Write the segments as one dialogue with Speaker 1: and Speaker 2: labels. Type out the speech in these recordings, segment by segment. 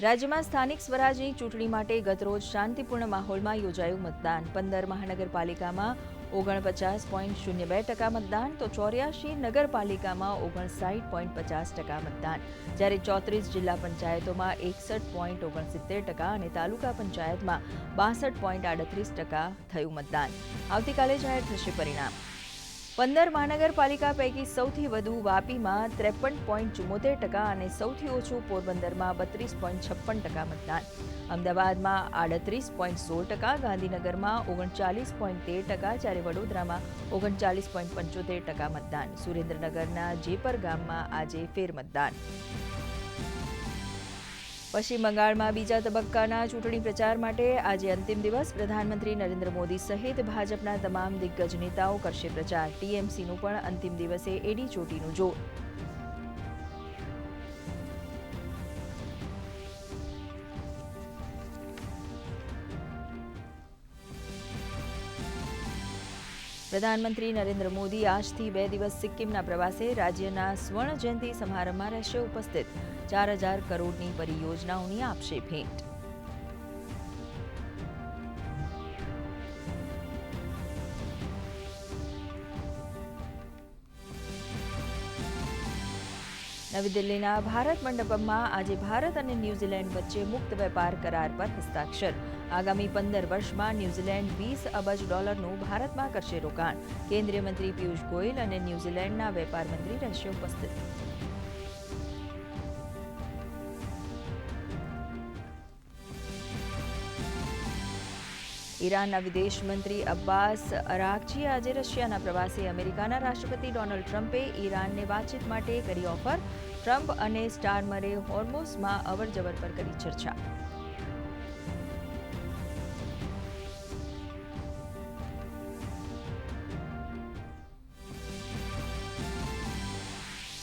Speaker 1: રાજ્યમાં સ્થાનિક સ્વરાજની ચૂંટણી માટે ગતરોજ શાંતિપૂર્ણ માહોલમાં યોજાયું મતદાન. 15 મહાનગરપાલિકામાં 49.02% મતદાન, તો 84 નગરપાલિકામાં 59.50% મતદાન, જ્યારે 34 જિલ્લા પંચાયતોમાં 61.69% અને તાલુકા પંચાયતમાં 62.38% થયું મતદાન. આવતીકાલે જાહેર થશે પરિણામ. 15 મહાનગરપાલિકા પૈકી સૌથી વધુ વાપીમાં 53.74% અને સૌથી ઓછું પોરબંદરમાં 32.56% મતદાન, અમદાવાદમાં 38.16%, ગાંધીનગરમાં 39.13%, જ્યારે વડોદરામાં 39.75% મતદાન. સુરેન્દ્રનગરના જેપર ગામમાં આજે ફેરમતદાન. પશ્ચિમ બંગાળમાં બીજા તબક્કાના ચૂંટણી પ્રચાર માટે આજે અંતિમ દિવસ. પ્રધાનમંત્રી નરેન્દ્ર મોદી સહિત ભાજપના તમામ દિગ્ગજ નેતાઓ કરશે પ્રચાર. ટીએમસીનું પણ અંતિમ દિવસે એડી ચોટીનું જોર. પ્રધાનમંત્રી નરેન્દ્ર મોદી આજથી 2 દિવસ સિક્કિમના પ્રવાસે. રાજ્યના સ્વર્ણ જયંતિ સમારંભમાં રહેશે ઉપસ્થિત. 4,000 કરોડની પરિયોજનાઓની આપશે ભેટ. નવી દિલ્હીના ભારત મંડપમમાં આજે ભારત અને ન્યૂઝીલેન્ડ વચ્ચે મુક્ત વેપાર કરાર પર હસ્તાક્ષર. આગામી 15 વર્ષમાં ન્યૂઝીલેન્ડ $20 અબજ ભારતમાં કરશે રોકાણ. કેન્દ્રીય મંત્રી પિયુષ ગોયલ અને ન્યૂઝીલેન્ડના વેપાર મંત્રી રહેશે ઉપસ્થિત. ઈરાનના વિદેશ મંત્રી અબ્બાસ અરાકચી આજે રશિયાના પ્રવાસે. અમેરિકાના રાષ્ટ્રપતિ ડોનાલ્ડ ટ્રમ્પે ઈરાનને વાતચીત માટે કરી ઓફર. ટ્રમ્પ અને સ્ટારમરે હોર્મુઝમાં અવરજવર પર કરી ચર્ચા.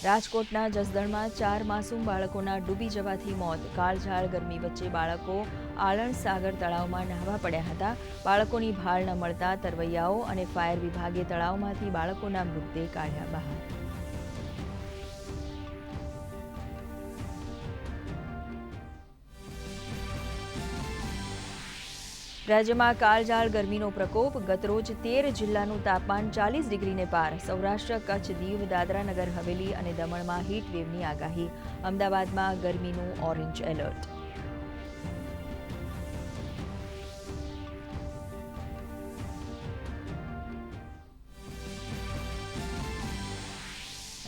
Speaker 1: રાજકોટના જસદણમાં 4 માસૂમ બાળકોના ડૂબી જવાથી મોત. કાળઝાળ ગરમી વચ્ચે બાળકો આળણ સાગર તળાવમાં નહાવા પડ્યા હતા. બાળકોની ભાળ ન મળતા તરવૈયાઓ અને ફાયર વિભાગે તળાવમાંથી બાળકોના મૃતદેહ કાઢ્યા બહાર. રાજ્યમાં કાળઝાળ ગરમીનો પ્રકોપ. ગતરોજ 13 જિલ્લાનું તાપમાન 40 ડિગ્રીને પાર. સૌરાષ્ટ્ર, કચ્છ, દીવ, દાદરા નગર હવેલી અને દમણમાં હીટવેવની આગાહી. અમદાવાદમાં ગરમીનું ઓરેન્જ એલર્ટ.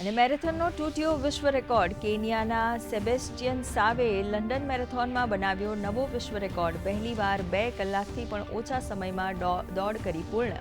Speaker 1: અને મેરેથોનનો તૂટ્યો વિશ્વ રેકોર્ડ. કેન્યાના સેબેસ્ટિયન સાવે લંડન મેરેથોનમાં બનાવ્યો નવો વિશ્વ રેકોર્ડ. પહેલીવાર 2 કલાકથી પણ ઓછા સમયમાં દોડ કરી પૂર્ણ.